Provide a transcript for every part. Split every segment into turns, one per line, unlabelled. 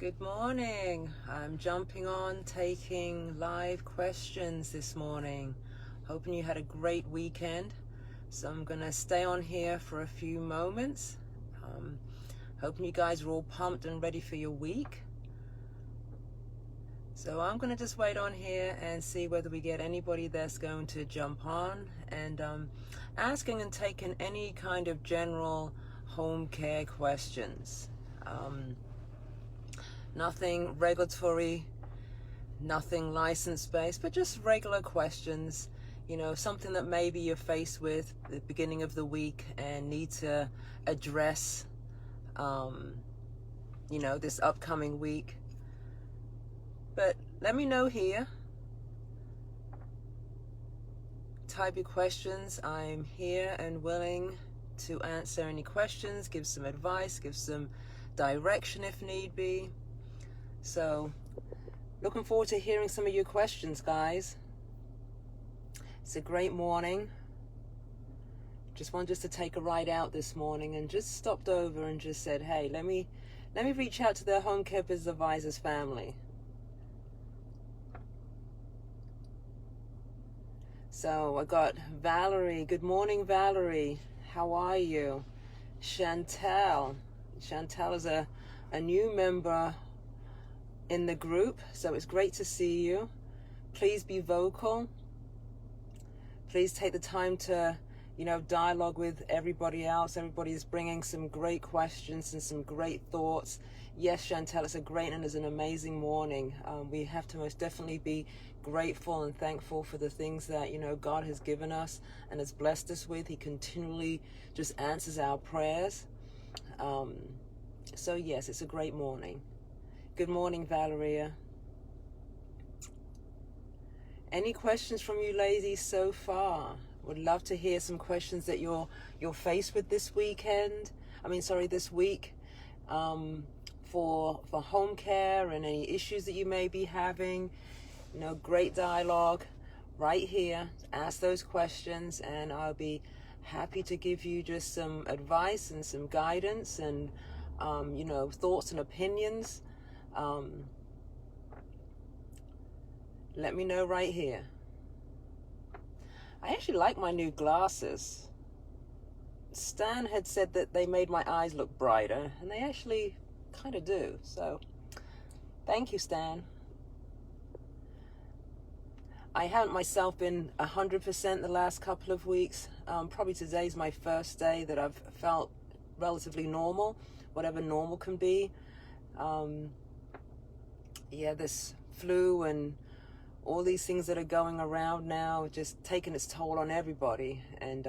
Good morning. I'm jumping on taking live questions this morning. Hoping you had a great weekend. So I'm going to stay on here for a few moments. Hoping you guys are all pumped and ready for your week. So I'm going to just wait on here and see whether we get anybody that's going to jump on and asking and taking any kind of general home care questions. Nothing regulatory, nothing license-based, but just regular questions. You know, something that maybe you're faced with at the beginning of the week and need to address, this upcoming week. But let me know here. Type your questions. I'm here and willing to answer any questions, give some advice, give some direction if need be. So, looking forward to hearing some of your questions, guys. It's a great morning. Just wanted to take a ride out this morning and just stopped over and just said, hey, let me reach out to the Home Care Business Advisors family. So I got Valerie. Good morning, Valerie. How are you? Chantel. Chantel is a new member in the group, so it's great to see you. Please be vocal. Please take the time to, dialogue with everybody else. Everybody's bringing some great questions and some great thoughts. Yes, Chantel, it's a great and it's an amazing morning. We have to most definitely be grateful and thankful for the things that, God has given us and has blessed us with. He continually just answers our prayers. So yes, it's a great morning. Good morning, Valeria. Any questions from you ladies so far? Would love to hear some questions that you're faced with this week. For home care and any issues that you may be having. Great dialogue right here. Ask those questions and I'll be happy to give you just some advice and some guidance and thoughts and opinions. Let me know right here. I actually like my new glasses. Stan had said that they made my eyes look brighter, and they actually kind of do. So, thank you, Stan. I haven't myself been 100% the last couple of weeks. Probably today's my first day that I've felt relatively normal, whatever normal can be. This flu and all these things that are going around now, just taking its toll on everybody. And,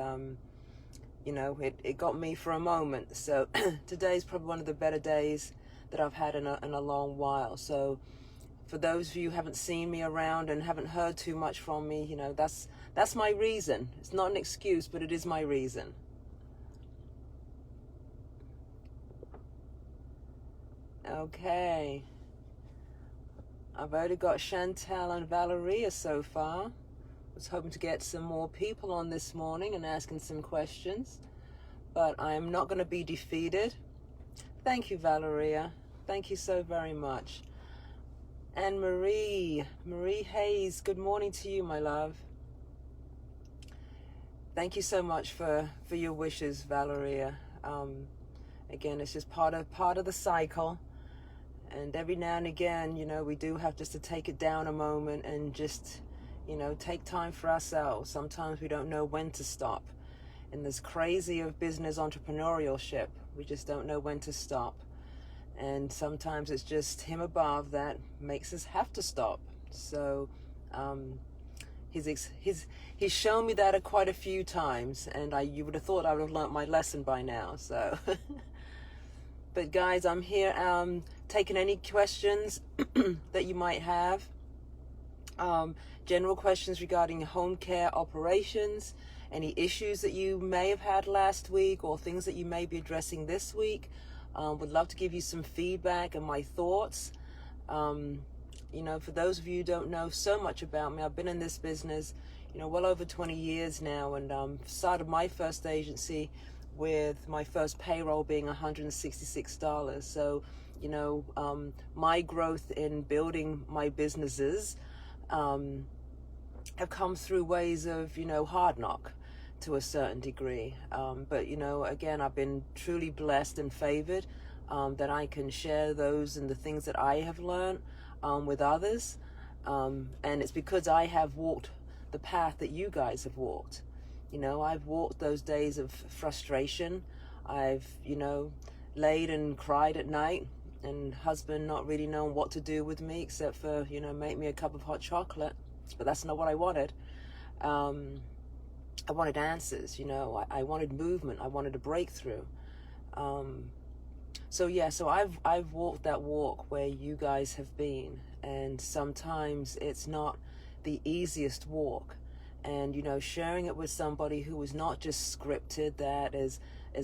it got me for a moment. So today's probably one of the better days that I've had in a long while. So for those of you who haven't seen me around and haven't heard too much from me, that's my reason. It's not an excuse, but it is my reason. Okay. I've already got Chantel and Valeria so far. Was hoping to get some more people on this morning and asking some questions, but I am not going to be defeated. Thank you, Valeria. Thank you so very much. And Marie Hayes, good morning to you, my love. Thank you so much for your wishes, Valeria. Again, it's just part of the cycle. And every now and again, we do have just to take it down a moment and just, take time for ourselves. Sometimes we don't know when to stop. In this crazy of business entrepreneurship, we just don't know when to stop. And sometimes it's just him above that makes us have to stop. So he's shown me that quite a few times, and you would have thought I would have learnt my lesson by now. So, but guys, I'm here taking any questions that you might have. General questions regarding home care operations, any issues that you may have had last week or things that you may be addressing this week. Would love to give you some feedback and my thoughts. For those of you who don't know so much about me, I've been in this business, well over 20 years now, and started my first agency with my first payroll being $166. So, you know, my growth in building my businesses have come through ways of, you know, hard knock to a certain degree. But, you know, again, I've been truly blessed and favored that I can share those and the things that I have learned with others. And it's because I have walked the path that you guys have walked. You know, I've walked those days of frustration. I've, you know, laid and cried at night, and husband not really knowing what to do with me except for, you know, make me a cup of hot chocolate. But that's not what I wanted. I wanted answers, you know. I wanted movement. I wanted a breakthrough. So yeah, so I've walked that walk where you guys have been, and sometimes it's not the easiest walk. And, you know, sharing it with somebody who is not just scripted, that has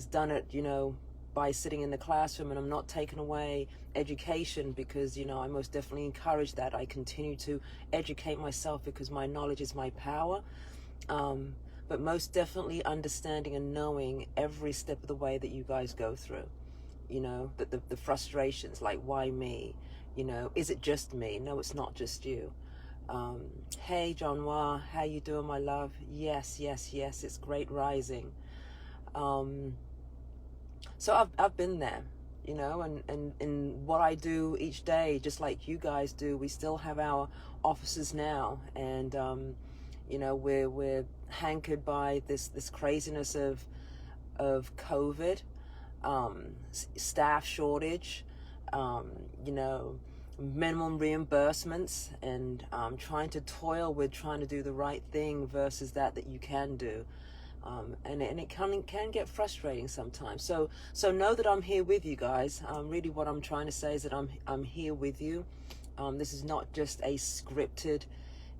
done it, you know, by sitting in the classroom. And I'm not taking away education, because, you know, I most definitely encourage that. I continue to educate myself because my knowledge is my power. But most definitely understanding and knowing every step of the way that you guys go through. You know, the frustrations, like, why me? You know, is it just me? No, it's not just you. Hey, John Wah, how you doing, my love? Yes, it's great rising. So I've been there, you know, and in what I do each day, just like you guys do, we still have our offices now, and you know, we're hankered by this craziness of COVID, staff shortage, you know, minimum reimbursements, and trying to toil with trying to do the right thing versus that you can do. And it can get frustrating sometimes. So know that I'm here with you guys. Really what I'm trying to say is that I'm here with you. This is not just a scripted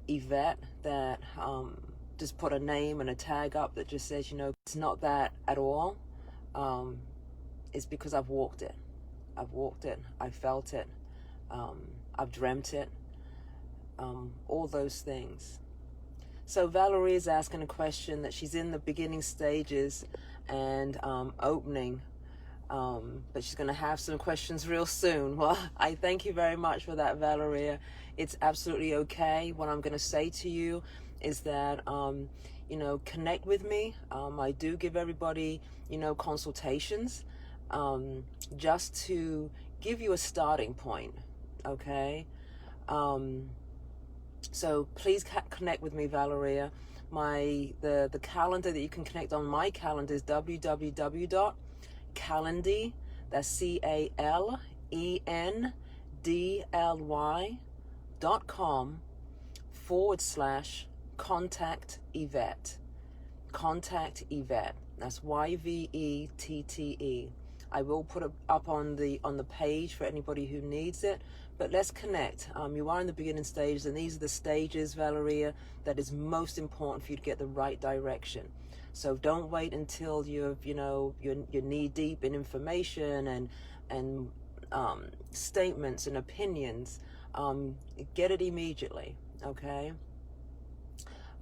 event that just put a name and a tag up that just says, you know, it's not that at all. It's because I've walked it. I've felt it. I've dreamt it. All those things. So Valerie is asking a question that she's in the beginning stages and opening, but she's going to have some questions real soon. Well, I thank you very much for that, Valeria. It's absolutely okay. What I'm going to say to you is that, you know, connect with me. I do give everybody, you know, consultations, just to give you a starting point, okay? So please connect with me, Valeria. The calendar that you can connect on my calendar is www.calendly, that's CALENDLY.com/contact Yvette. Contact Yvette. That's YVETTE. I will put it up on the page for anybody who needs it. But let's connect. You are in the beginning stages, and these are the stages, Valeria, that is most important for you to get the right direction. So don't wait until you're knee deep in information and statements and opinions. Get it immediately, okay?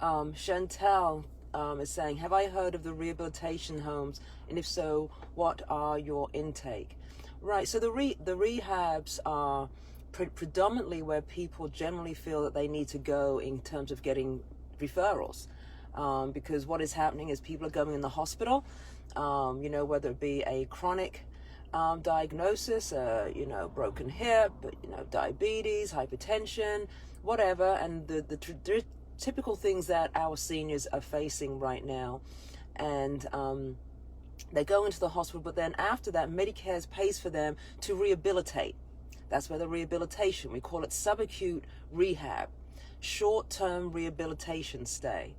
Chantel is saying, have I heard of the rehabilitation homes? And if so, what are your intake? Right, so the rehabs are predominantly where people generally feel that they need to go in terms of getting referrals, because what is happening is people are going in the hospital, you know, whether it be a chronic diagnosis, you know, broken hip, you know, diabetes, hypertension, whatever, and the typical things that our seniors are facing right now. And they go into the hospital, but then after that, Medicare pays for them to rehabilitate. That's where the rehabilitation, we call it subacute rehab, short-term rehabilitation stay.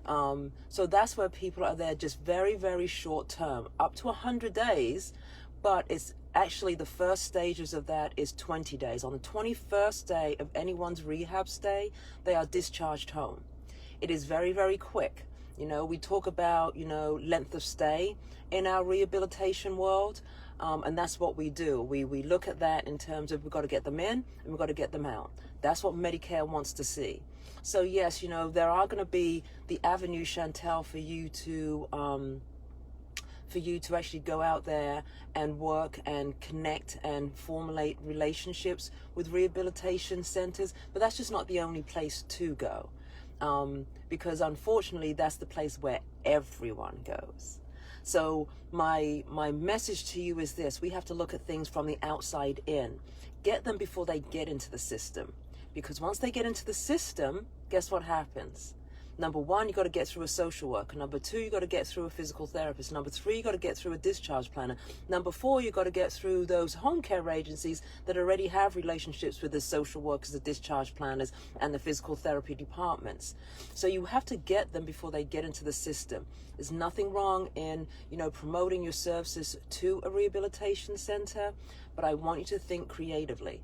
So that's where people are there just very, very short-term, up to 100 days, but it's actually the first stages of that is 20 days. On the 21st day of anyone's rehab stay, they are discharged home. It is very, very quick. You know, we talk about, you know, length of stay in our rehabilitation world. And that's what we do. We look at that in terms of we've got to get them in and we've got to get them out. That's what Medicare wants to see. So yes, you know, there are going to be the avenue, Chantel, for you to for you to actually go out there and work and connect and formulate relationships with rehabilitation centers, but that's just not the only place to go. Because unfortunately, that's the place where everyone goes. So my message to you is this: we have to look at things from the outside in. Get them before they get into the system. Because once they get into the system, guess what happens? Number one, you got to get through a social worker. Number two, you got to get through a physical therapist. Number three, you got to get through a discharge planner. Number four, you got to get through those home care agencies that already have relationships with the social workers, the discharge planners, and the physical therapy departments. So you have to get them before they get into the system. There's nothing wrong in, promoting your services to a rehabilitation center, but I want you to think creatively.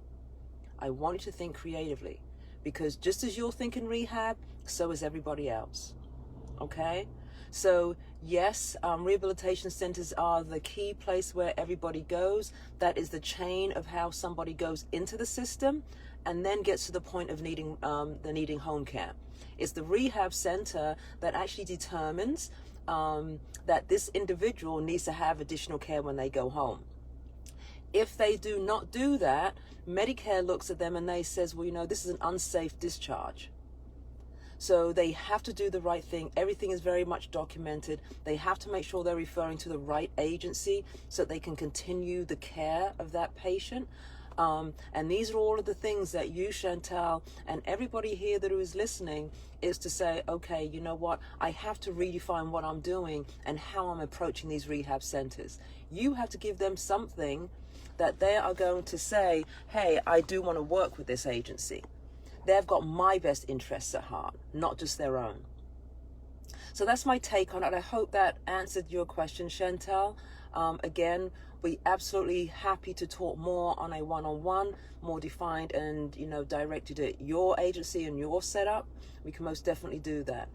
I want you to think creatively, because just as you're thinking rehab, so is everybody else. Okay? So yes, rehabilitation centers are the key place where everybody goes. That is the chain of how somebody goes into the system and then gets to the point of needing home care. It's the rehab center that actually determines that this individual needs to have additional care when they go home. If they do not do that, Medicare looks at them and they says, well, this is an unsafe discharge. So they have to do the right thing. Everything is very much documented. They have to make sure they're referring to the right agency so that they can continue the care of that patient. And these are all of the things that you, Chantal, and everybody here that is listening is to say, okay, you know what? I have to redefine what I'm doing and how I'm approaching these rehab centers. You have to give them something that they are going to say, hey, I do want to work with this agency. They've got my best interests at heart, not just their own. So that's my take on it. I hope that answered your question, Chantal. Again, we absolutely happy to talk more on a one-on-one, more defined and, directed at your agency and your setup. We can most definitely do that.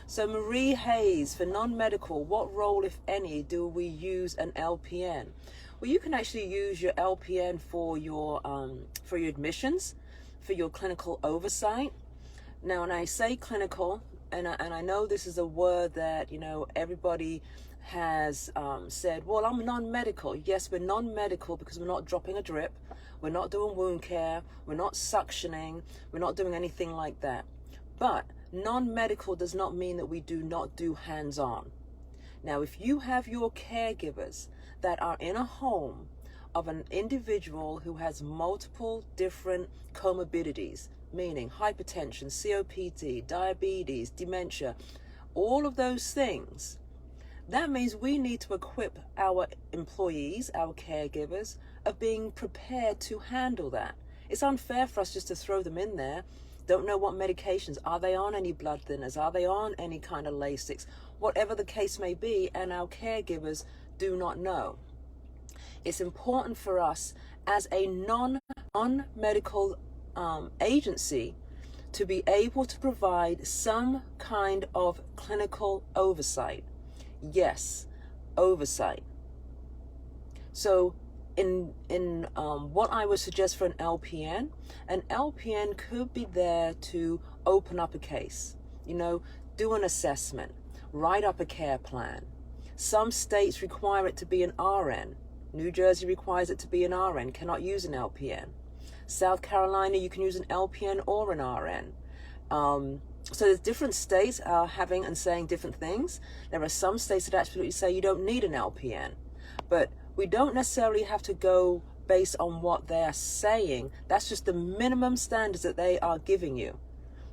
So Marie Hayes, for non-medical, what role, if any, do we use an LPN? Well, you can actually use your LPN for your admissions, for your clinical oversight. Now, when I say clinical, and I know this is a word that, everybody has said, well, I'm non-medical. Yes, we're non-medical because we're not dropping a drip. We're not doing wound care. We're not suctioning. We're not doing anything like that. But non-medical does not mean that we do not do hands-on. Now, if you have your caregivers that are in a home of an individual who has multiple different comorbidities, meaning hypertension, COPD, diabetes, dementia, all of those things, that means we need to equip our employees, our caregivers, of being prepared to handle that. It's unfair for us just to throw them in there. Don't know what medications. Are they on any blood thinners? Are they on any kind of Lasix? Whatever the case may be, and our caregivers do not know. It's important for us as a non-medical agency to be able to provide some kind of clinical oversight. Yes, oversight. So in what I would suggest for an LPN could be there to open up a case, do an assessment, write up a care plan. Some states require it to be an RN. New Jersey requires it to be an RN, cannot use an LPN. South Carolina, you can use an LPN or an RN. So there's different states having and saying different things. There are some states that absolutely say you don't need an LPN. But we don't necessarily have to go based on what they're saying. That's just the minimum standards that they are giving you.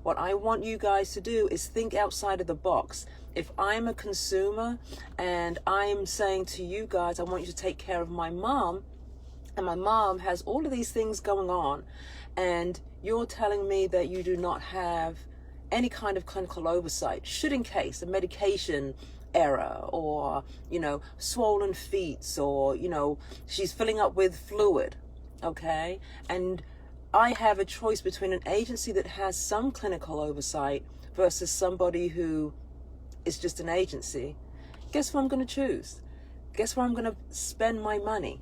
What I want you guys to do is think outside of the box. If I'm a consumer and I'm saying to you guys, I want you to take care of my mom, and my mom has all of these things going on, and you're telling me that you do not have any kind of clinical oversight, should in case a medication error or, swollen feet or, she's filling up with fluid, okay? And I have a choice between an agency that has some clinical oversight versus somebody who is just an agency. Guess what I'm going to choose? Guess where I'm going to spend my money?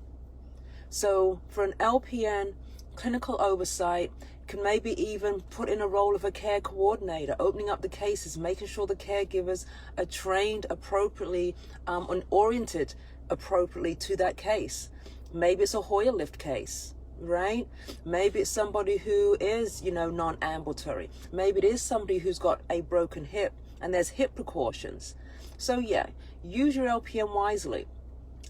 So for an LPN, clinical oversight, can maybe even put in a role of a care coordinator, opening up the cases, making sure the caregivers are trained appropriately and oriented appropriately to that case. Maybe it's a Hoyer lift case, right? Maybe it's somebody who is, non-ambulatory. Maybe it is somebody who's got a broken hip and there's hip precautions. So yeah, use your LPN wisely.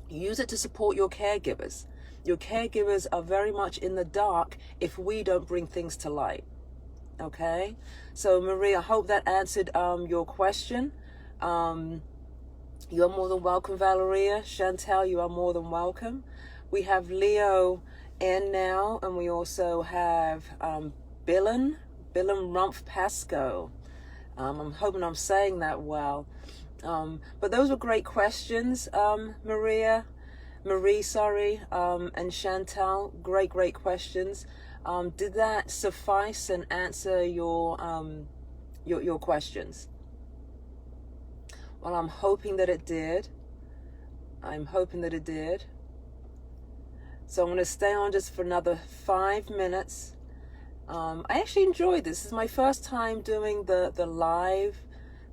Use it to support your caregivers. Your caregivers are very much in the dark if we don't bring things to light. Okay? So Marie, I hope that answered your question. You're more than welcome, Valeria. Chantel, you are more than welcome. We have Leo in now, and we also have Billen Rumpf Pasco. I'm hoping I'm saying that well. But those were great questions, Marie, and Chantal. Great questions. Did that suffice and answer your questions? Well, I'm hoping that it did. So I'm going to stay on just for another 5 minutes. I actually enjoyed this. This is my first time doing the live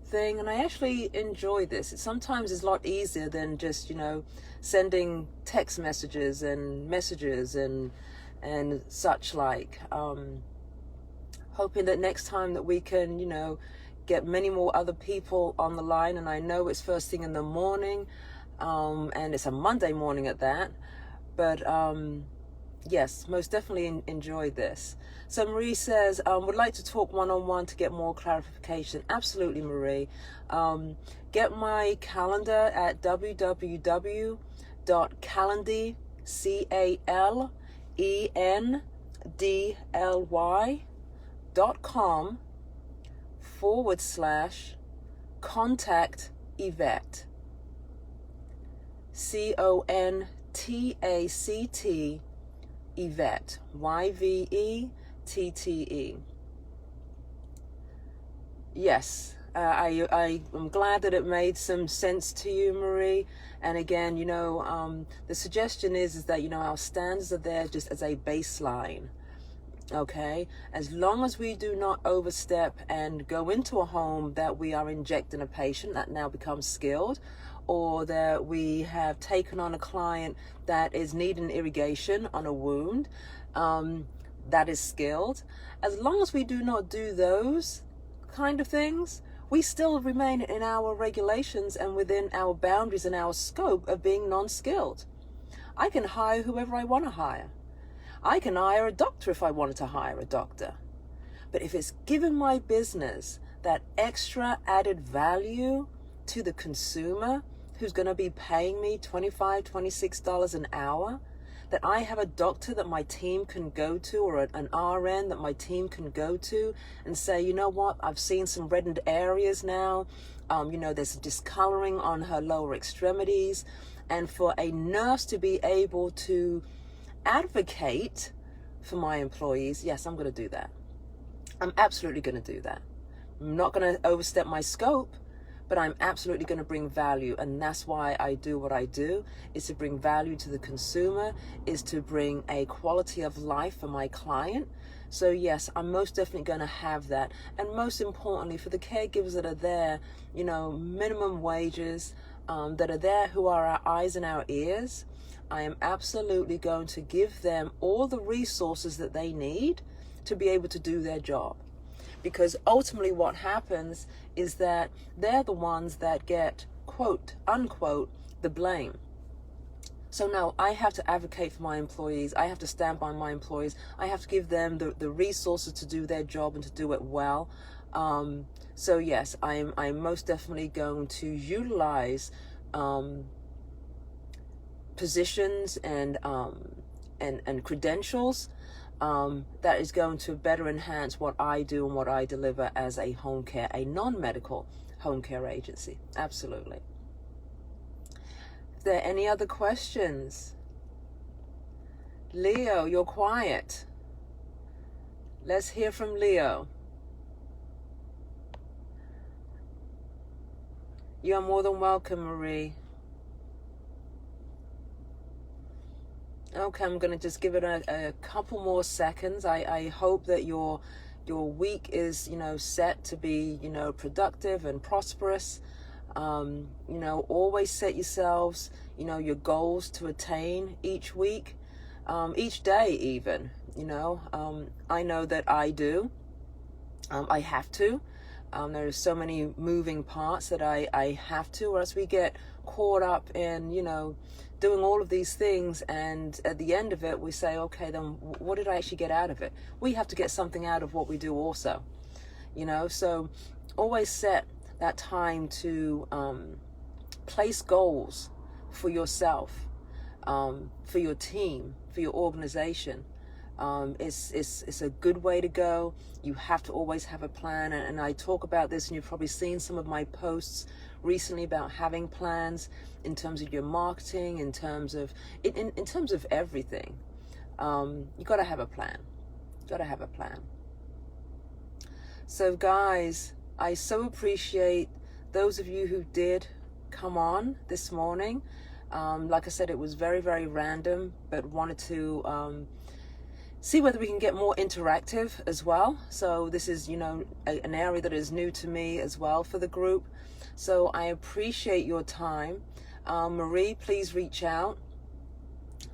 thing, and I actually enjoy this. It sometimes is a lot easier than just, sending text messages and such like. Hoping that next time that we can, get many more other people on the line. And I know it's first thing in the morning, and it's a Monday morning at that. But yes, most definitely enjoyed this. So Marie says, would like to talk one-on-one to get more clarification. Absolutely, Marie. Get my calendar at www.calendly, CALENDY.com/contact Yvette. CONTACT Yvette, YVETTE. Yes, I'm glad that it made some sense to you, Marie. And again, the suggestion is that, our standards are there just as a baseline. Okay, as long as we do not overstep and go into a home that we are injecting a patient that now becomes skilled, or that we have taken on a client that is needing irrigation on a wound that is skilled, as long as we do not do those kind of things, we still remain in our regulations and within our boundaries and our scope of being non-skilled. I can hire whoever I want to hire. I can hire a doctor if I wanted to hire a doctor. But if it's giving my business that extra added value to the consumer who's going to be paying me $25, $26 an hour, that I have a doctor that my team can go to, or an RN that my team can go to and say, you know what, I've seen some reddened areas now. There's discoloring on her lower extremities. And for a nurse to be able to advocate for my employees, yes, I'm going to do that. I'm absolutely going to do that. I'm not going to overstep my scope, but I'm absolutely going to bring value. And that's why I do what I do, is to bring value to the consumer, is to bring a quality of life for my client. So yes, I'm most definitely going to have that. And most importantly, for the caregivers that are there, minimum wages, that are there, who are our eyes and our ears, I am absolutely going to give them all the resources that they need to be able to do their job. Because ultimately what happens is that they're the ones that get, quote, unquote, the blame. So no, I have to advocate for my employees. I have to stand by my employees. I have to give them the resources to do their job and to do it well. So yes, I'm most definitely going to utilize positions and credentials that is going to better enhance what I do and what I deliver as a home care, a non-medical home care agency. Absolutely. Is there any other questions? Leo, you're quiet. Let's hear from Leo. You are more than welcome, Marie. Okay, I'm going to just give it a couple more seconds. I hope that your week is, set to be, productive and prosperous. Always set yourselves, your goals to attain each week, each day even, I know that I do. I have to. There are so many moving parts that I have to, or else we get caught up in, doing all of these things, and at the end of it, we say, okay, then what did I actually get out of it? We have to get something out of what we do also, so always set that time to place goals for yourself, for your team, for your organization. It's a good way to go. You have to always have a plan, and I talk about this, and you've probably seen some of my posts recently about having plans in terms of your marketing, in terms of everything. You got to have a plan. So guys, I so appreciate those of you who did come on this morning. Like I said, it was very, very random, but wanted to see whether we can get more interactive as well. So this is, an area that is new to me as well for the group. So I appreciate your time. Marie, please reach out.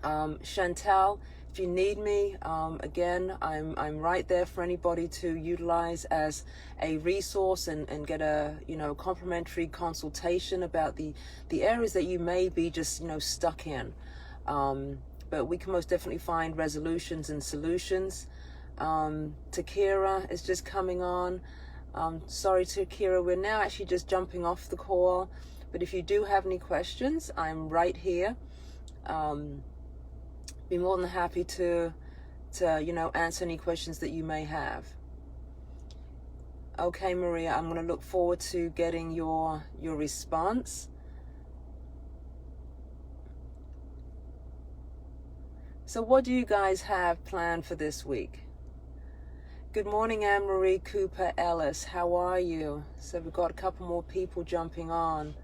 Chantel, if you need me, again, I'm right there for anybody to utilize as a resource and get a, complimentary consultation about the areas that you may be just, stuck in. But we can most definitely find resolutions and solutions. Takira is just coming on. Sorry, Takira, we're now actually just jumping off the call. But if you do have any questions, I'm right here. Be more than happy to answer any questions that you may have. Okay, Maria, I'm going to look forward to getting your response. So what do you guys have planned for this week? Good morning, Anne-Marie Cooper Ellis. How are you? So we've got a couple more people jumping on.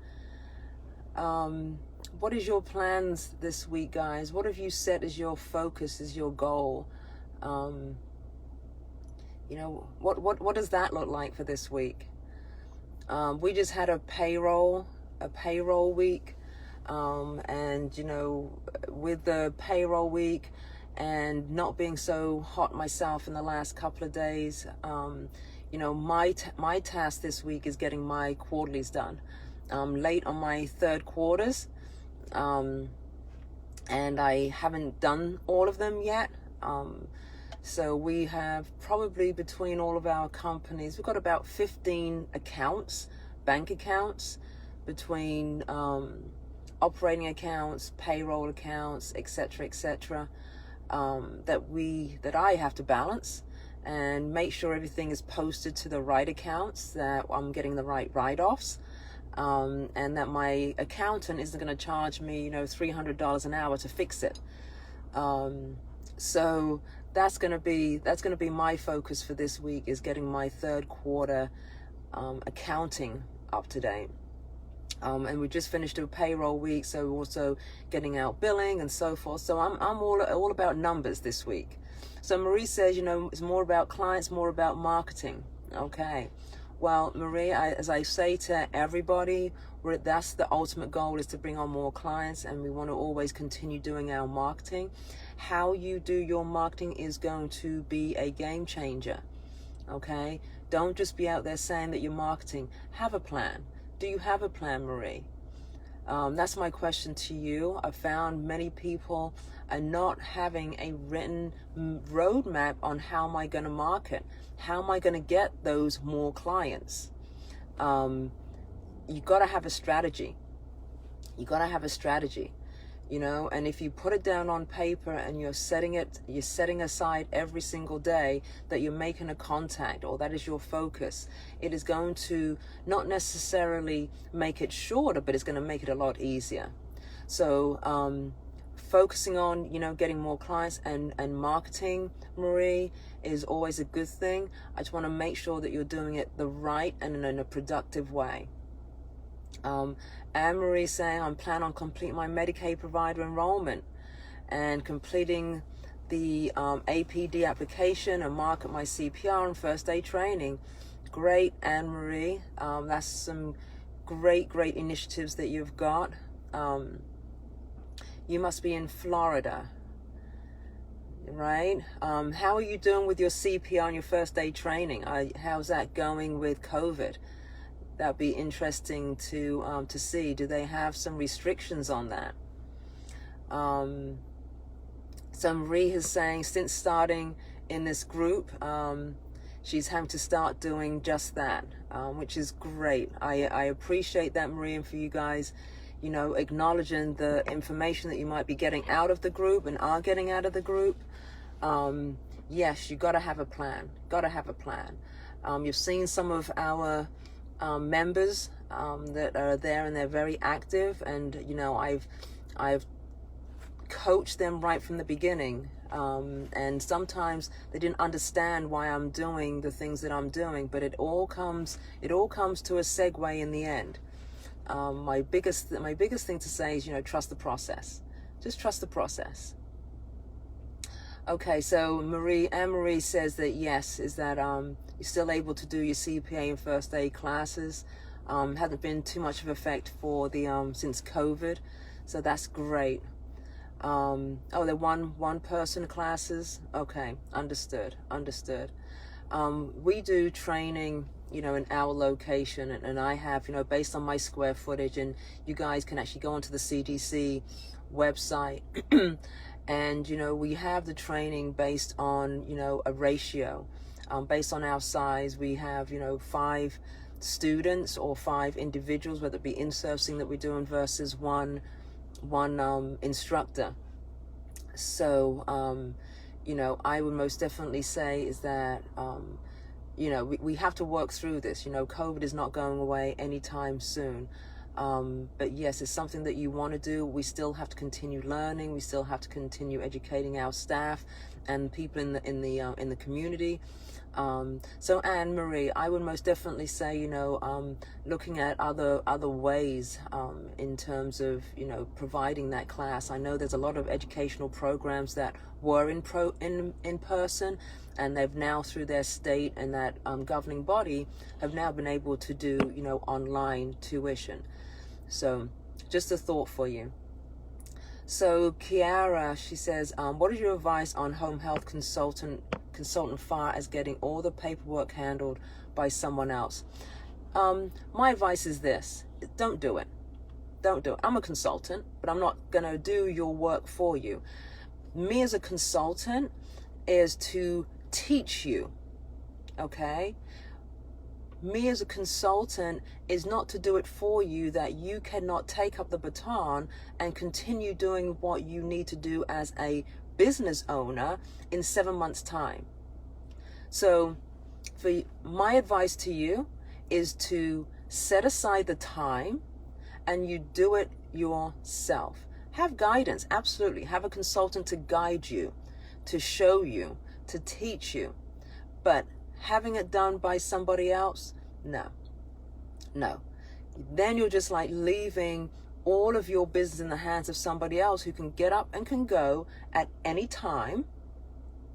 What is your plans this week, guys? What have you set as your focus, as your goal? What does that look like for this week? We just had a payroll week. And with the payroll week and not being so hot myself in the last couple of days, my task this week is getting my quarterlies done. Late on my third quarters, and I haven't done all of them yet. So we have probably, between all of our companies, we've got about 15 accounts, bank accounts, between operating accounts, payroll accounts, etc., that I have to balance and make sure everything is posted to the right accounts, that I'm getting the right write-offs, and that my accountant isn't going to charge me, $300 an hour to fix it. So that's going to be my focus for this week, is getting my third quarter accounting up to date. And we just finished a payroll week, so we're also getting out billing and so forth. So I'm all about numbers this week. So Marie says, it's more about clients, more about marketing. Okay. Well, Marie, as I say to everybody, that's the ultimate goal, is to bring on more clients, and we want to always continue doing our marketing. How you do your marketing is going to be a game changer. Okay. Don't just be out there saying that you're marketing. Have a plan. Do you have a plan, Marie? That's my question to you. I've found many people are not having a written roadmap on how am I going to market? How am I going to get those more clients? You got to have a strategy. And if you put it down on paper and you're setting aside every single day that you're making a contact, or that is your focus, it is going to not necessarily make it shorter, but it's going to make it a lot easier. So focusing on, getting more clients and marketing, Marie, is always a good thing. I just want to make sure that you're doing it the right and in a productive way. Anne-Marie saying, I'm planning on completing my Medicaid provider enrollment. and completing the APD application and mark up my CPR and first aid training. Great, Anne Marie. That's some great initiatives that you've got. You must be in Florida, right? How are you doing with your CPR and your first aid training? How's that going with COVID? That'd be interesting to see. Do they have some restrictions on that? So Marie is saying, since starting in this group, she's having to start doing just that, which is great. I appreciate that, Marie, and for you guys, you know, acknowledging the information that you might be getting out of the group and are getting out of the group. Yes, you got to have a plan. Got to have a plan. You've seen some of our members that are there, and they're very active. And you know, I've coached them right from the beginning. And sometimes they didn't understand why I'm doing the things that I'm doing, but it all comes to a segue in the end. My biggest thing to say is, you know, trust the process. Just trust the process. Okay, so Anne Marie says that yes, is that you're still able to do your CPA and first aid classes. Hasn't been too much of effect for the since COVID, so that's great. Oh, they're one person classes. Okay, understood. We do training, you know, in our location, and I have, you know, based on my square footage, and you guys can actually go onto the CDC website and, you know, we have the training based on, you know, a ratio. Based on our size, we have, you know, 5 students or 5 individuals, whether it be in-servicing that we're doing versus one instructor. So, you know, I would most definitely say is that, you know, we have to work through this. You know, COVID is not going away anytime soon. But yes, it's something that you want to do. We still have to continue learning. We still have to continue educating our staff and people in the community. So Anne Marie, I would most definitely say, you know, looking at other ways in terms of, you know, providing that class. I know there's a lot of educational programs that were in person, and they've now, through their state and that governing body, have now been able to do, you know, online tuition. So just a thought for you. So Kiara, she says, what is your advice on home health consultant far as getting all the paperwork handled by someone else? My advice is this: don't do it. I'm a consultant, but I'm not gonna do your work for you. Me as a consultant is to teach you, okay? Me as a consultant is not to do it for you, that you cannot take up the baton and continue doing what you need to do as a business owner in 7 months' time. So for my advice to you is to set aside the time and you do it yourself. Have guidance, absolutely. Have a consultant to guide you, to show you, to teach you. But having it done by somebody else, no. Then you're just like leaving all of your business in the hands of somebody else who can get up and can go at any time,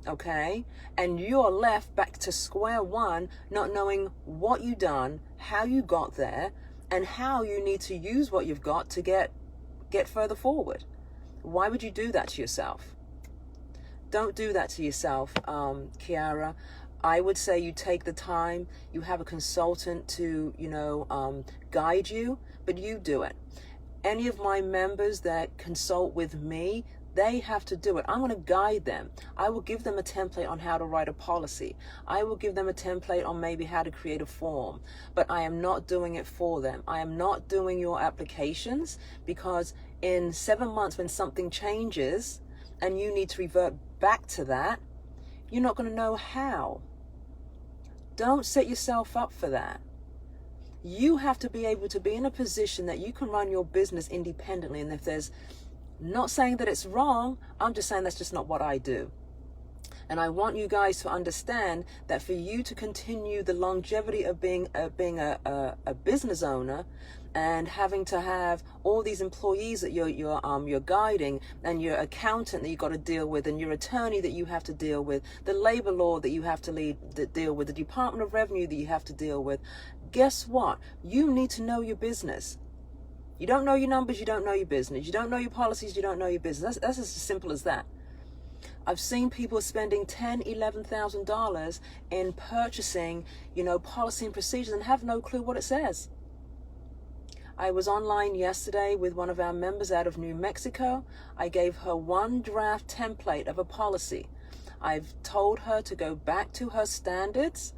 okay? And you're left back to square one, not knowing what you've done, how you got there, and how you need to use what you've got to get further forward. Why would you do that to yourself? Don't do that to yourself, Kiara. I would say you take the time, you have a consultant to, you know, guide you, but you do it. Any of my members that consult with me, they have to do it. I'm going to guide them. I will give them a template on how to write a policy. I will give them a template on maybe how to create a form, but I am not doing it for them. I am not doing your applications, because in 7 months when something changes and you need to revert back to that, you're not going to know how. Don't set yourself up for that. You have to be able to be in a position that you can run your business independently. And if there's, not saying that it's wrong, I'm just saying that's just not what I do. And I want you guys to understand that for you to continue the longevity of being a business owner, and having to have all these employees that you're guiding, and your accountant that you got to deal with, and your attorney that you have to deal with, the labor law that you have to deal with, the Department of Revenue that you have to deal with. Guess what? You need to know your business. You don't know your numbers, you don't know your business. You don't know your policies, you don't know your business. That's as simple as that. I've seen people spending $10,000, $11,000 in purchasing, policy and procedures, and have no clue what it says. I was online yesterday with one of our members out of New Mexico. I gave her one draft template of a policy. I've told her to go back to her standards,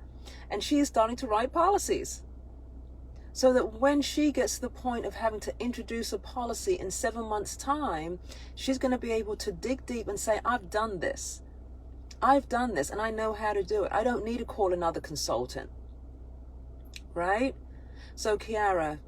and she is starting to write policies. So that when she gets to the point of having to introduce a policy in 7 months' time, she's going to be able to dig deep and say, I've done this. I've done this, and I know how to do it. I don't need to call another consultant. Right? So, Kiara,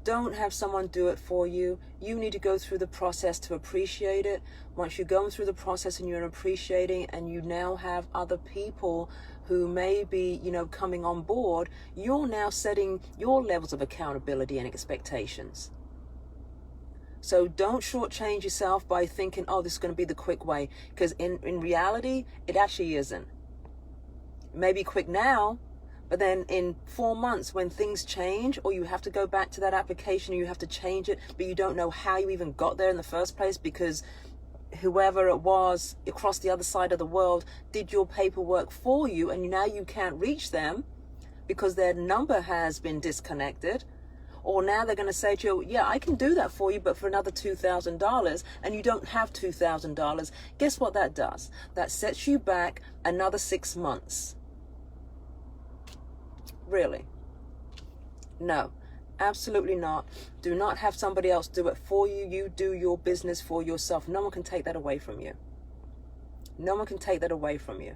don't have someone do it for you. You need to go through the process to appreciate it. Once you're going through the process and you're appreciating, and you now have other people who may be, coming on board, you're now setting your levels of accountability and expectations. So don't shortchange yourself by thinking, oh, this is going to be the quick way. Because in reality, it actually isn't. It may be quick now, but then in 4 months, when things change, or you have to go back to that application, or you have to change it, but you don't know how you even got there in the first place, because whoever it was across the other side of the world did your paperwork for you, and now you can't reach them because their number has been disconnected. Or now they're going to say to you, yeah, I can do that for you, but for another $2,000, and you don't have $2,000. Guess what that does? That sets you back another 6 months. Really? No, absolutely not. Do not have somebody else do it for you. You do your business for yourself. No one can take that away from you. No one can take that away from you.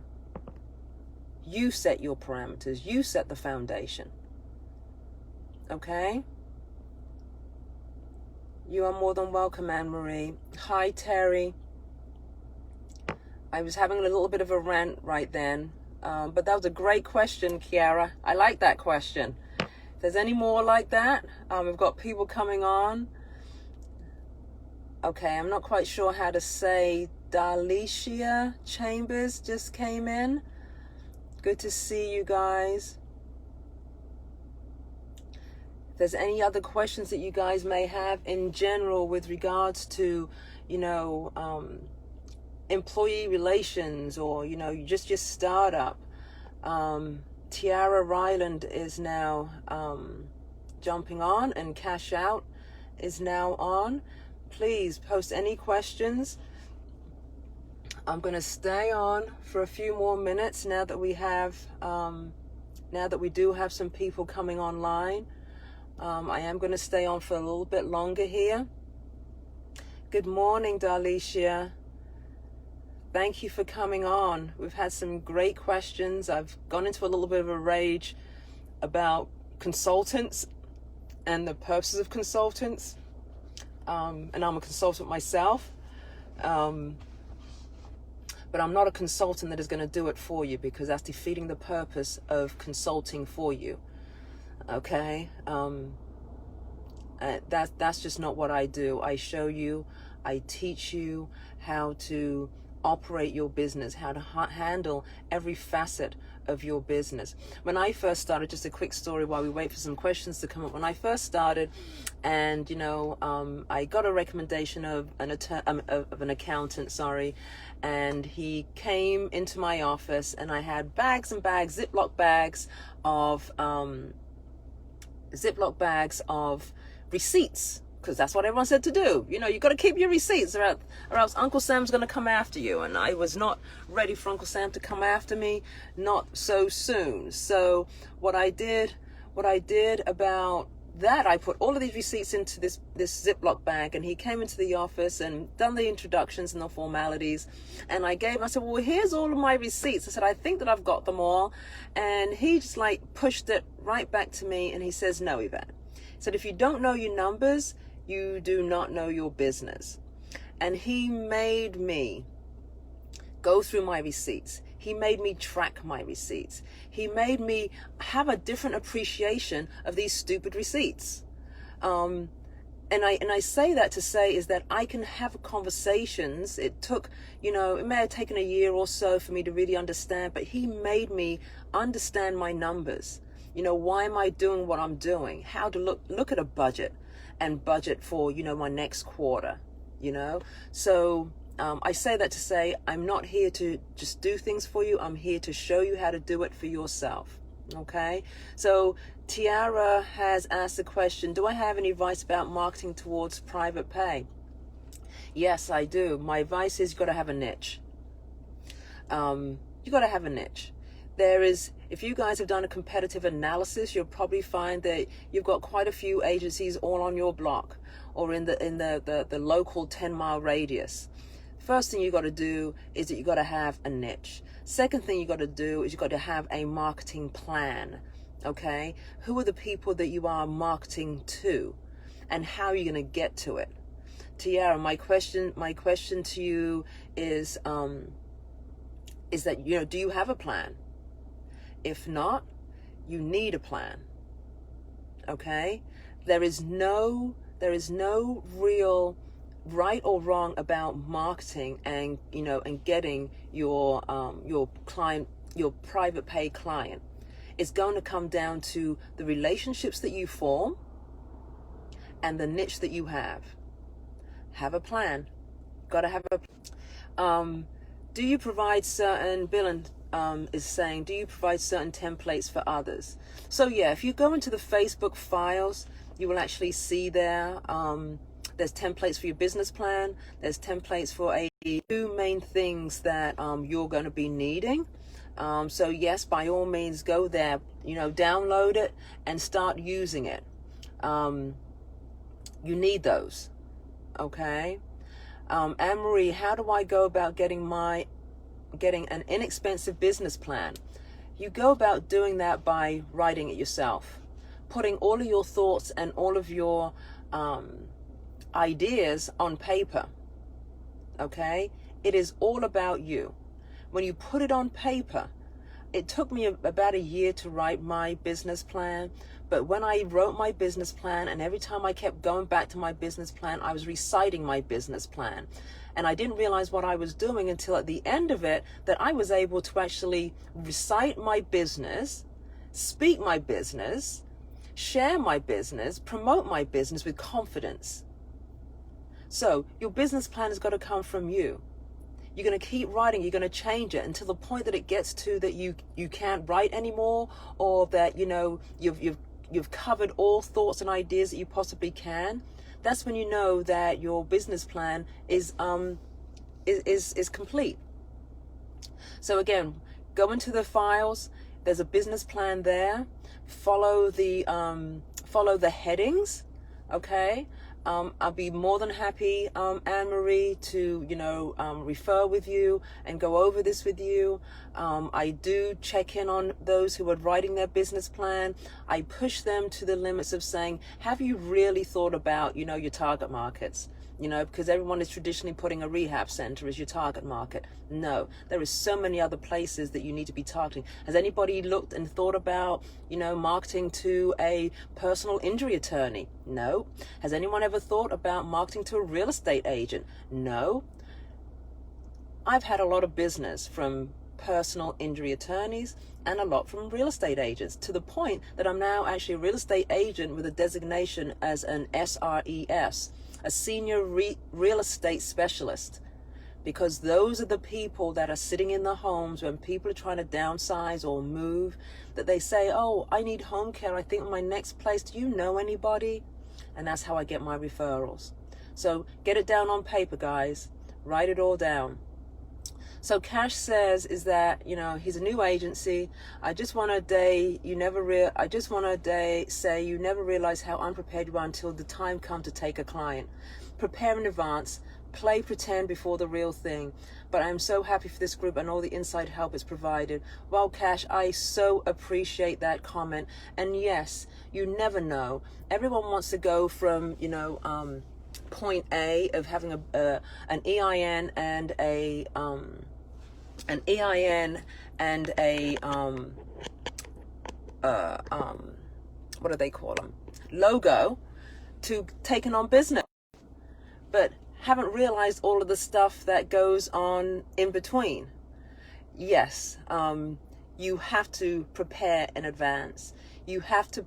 You set your parameters. You set the foundation. Okay? You are more than welcome, Anne-Marie. Hi, Terry. I was having a little bit of a rant right then. But that was a great question, Kiara. I like that question. If there's any more like that, we've got people coming on. Okay, I'm not quite sure how to say. Dalicia Chambers just came in. Good to see you guys. If there's any other questions that you guys may have in general with regards to, employee relations, or just your startup, Tiara Ryland is now jumping on, and Cash Out is now on. Please post any questions. I'm going to stay on for a few more minutes now that we do have some people coming online. I am going to stay on for a little bit longer here. Good morning, Dalicia. Thank you for coming on. We've had some great questions. I've gone into a little bit of a rage about consultants and the purposes of consultants. And I'm a consultant myself. But I'm not a consultant that is going to do it for you, because that's defeating the purpose of consulting for you. Okay? That's just not what I do. I show you, I teach you how to operate your business, how to handle every facet of your business. When I first started, just a quick story while we wait for some questions to come up. When I first started, and I got a recommendation of an accountant, and he came into my office, and I had bags and bags, Ziploc bags of receipts, because that's what everyone said to do. You got to keep your receipts, or else Uncle Sam's going to come after you. And I was not ready for Uncle Sam to come after me, not so soon. So what I did about that, I put all of these receipts into this Ziploc bag, and he came into the office and done the introductions and the formalities. And I said, well, here's all of my receipts. I said, I think that I've got them all. And he just pushed it right back to me, and he says, no, Yvette. He said, if you don't know your numbers, you do not know your business. And he made me go through my receipts. He made me track my receipts. He made me have a different appreciation of these stupid receipts. And I say that to say is that I can have conversations. It took, it may have taken a year or so for me to really understand, but he made me understand my numbers. Why am I doing what I'm doing? How to look at a budget and budget for, my next quarter, So I say that to say I'm not here to just do things for you. I'm here to show you how to do it for yourself. Okay, so Tiara has asked the question, do I have any advice about marketing towards private pay? Yes, I do. My advice is you got to have a niche. You got to have a niche. If you guys have done a competitive analysis, you'll probably find that you've got quite a few agencies all on your block or in the local 10-mile radius. First thing you got to do is that you got to have a niche. Second thing you got to do is you got to have a marketing plan. Okay, who are the people that you are marketing to, and how are you going to get to it? Tiara, my question to you is that do you have a plan? If not, you need a plan. Okay, there is no real right or wrong about marketing and getting your client, your private pay client. It's going to come down to the relationships that you form and the niche that you have. Have a plan. Got to have a. Do you provide certain billing? Is saying, do you provide certain templates for others? So yeah, if you go into the Facebook files, you will actually see there. There's templates for your business plan. There's templates for two main things that you're going to be needing. So yes, by all means, go there, download it and start using it. You need those. Okay. Anne-Marie, how do I go about getting an inexpensive business plan? You go about doing that by writing it yourself, putting all of your thoughts and all of your ideas on paper. Okay. It is all about you. When you put it on paper, it took me about a year to write my business plan. But when I wrote my business plan, and every time I kept going back to my business plan, I was reciting my business plan. And I didn't realize what I was doing until at the end of it, that I was able to actually recite my business, speak my business, share my business, promote my business with confidence. So your business plan has got to come from you. You're going to keep writing, you're going to change it until the point that it gets to that you can't write anymore, or that you've covered all thoughts and ideas that you possibly can. That's when you know that your business plan is complete. So again, go into the files. There's a business plan there. Follow the headings. Okay. I'll be more than happy, Anne-Marie, to, refer with you and go over this with you. I do check in on those who are writing their business plan. I push them to the limits of saying, have you really thought about, your target markets? Because everyone is traditionally putting a rehab center as your target market. No, there is so many other places that you need to be targeting. Has anybody looked and thought about, marketing to a personal injury attorney? No. Has anyone ever thought about marketing to a real estate agent? No. I've had a lot of business from personal injury attorneys and a lot from real estate agents, to the point that I'm now actually a real estate agent with a designation as an SRES, a senior real estate specialist, because those are the people that are sitting in the homes when people are trying to downsize or move, that they say, oh, I need home care. I think my next place, do you know anybody? And that's how I get my referrals. So get it down on paper, guys. Write it all down. So Cash says is that, he's a new agency. I just want to say you never realize how unprepared you are until the time comes to take a client. Prepare in advance, play pretend before the real thing. But I'm so happy for this group and all the inside help it's provided. Well, Cash, I so appreciate that comment. And yes, you never know. Everyone wants to go from, point A of having an EIN and a an EIN and a what do they call them? Logo to taking on business, but haven't realized all of the stuff that goes on in between. Yes, you have to prepare in advance. You have to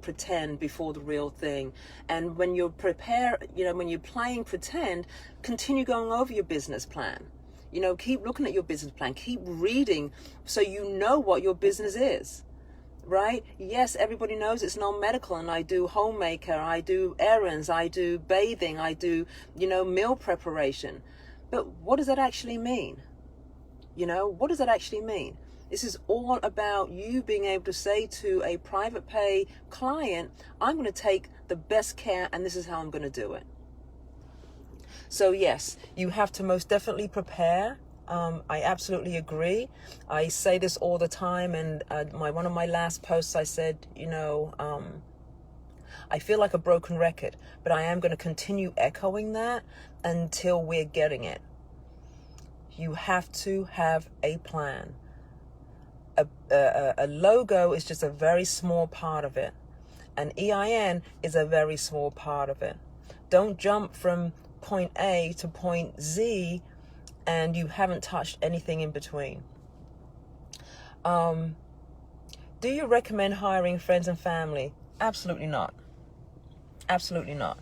pretend before the real thing. And when you're when you're playing pretend, continue going over your business plan. Keep looking at your business plan, keep reading so you know what your business is, right? Yes, everybody knows it's non-medical, and I do homemaker, I do errands, I do bathing, I do, meal preparation. But what does that actually mean? What does that actually mean? This is all about you being able to say to a private pay client, I'm going to take the best care, and this is how I'm going to do it. So yes, you have to most definitely prepare. I absolutely agree. I say this all the time, and one of my last posts, I said, I feel like a broken record, but I am going to continue echoing that until we're getting it. You have to have a plan. A logo is just a very small part of it. An EIN is a very small part of it. Don't jump from point A to point Z and you haven't touched anything in between. Do you recommend hiring friends and family? Absolutely not. Absolutely not.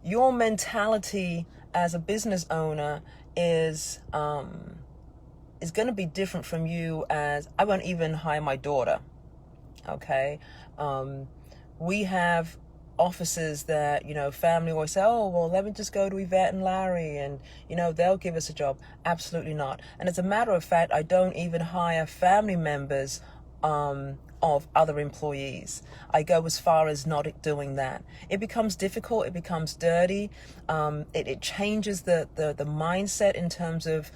Your mentality as a business owner is going to be different from you as I won't even hire my daughter. Okay. We have offices that, family always say, oh, well, let me just go to Yvette and Larry and, they'll give us a job. Absolutely not. And as a matter of fact, I don't even hire family members of other employees. I go as far as not doing that. It becomes difficult. It becomes dirty. It changes the mindset in terms of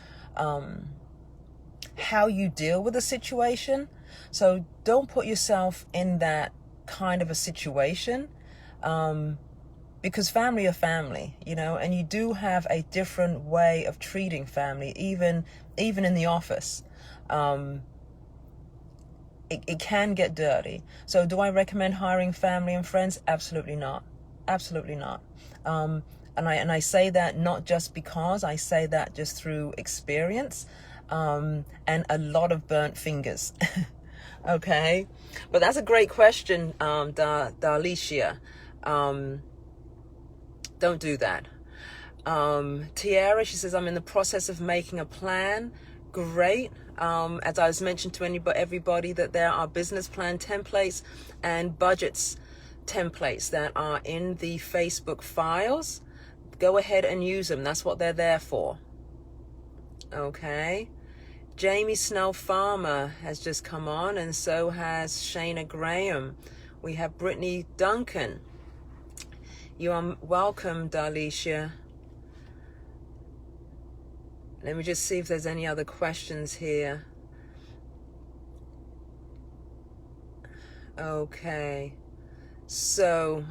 how you deal with a situation. So don't put yourself in that kind of a situation, because family are family, and you do have a different way of treating family, even in the office. It can get dirty. So do I recommend hiring family and friends? Absolutely not. Absolutely not. And I say that not just because, I say that just through experience, and a lot of burnt fingers. Okay. But that's a great question, Darlicia. Don't do that. Tiara, she says, I'm in the process of making a plan. Great. As I was mentioned to everybody, that there are business plan templates and budgets templates that are in the Facebook files. Go ahead and use them. That's what they're there for. Okay. Jamie Snell Farmer has just come on, and so has Shana Graham. We have Brittany Duncan. You are welcome, Darlicia. Let me just see if there's any other questions here. Okay. So,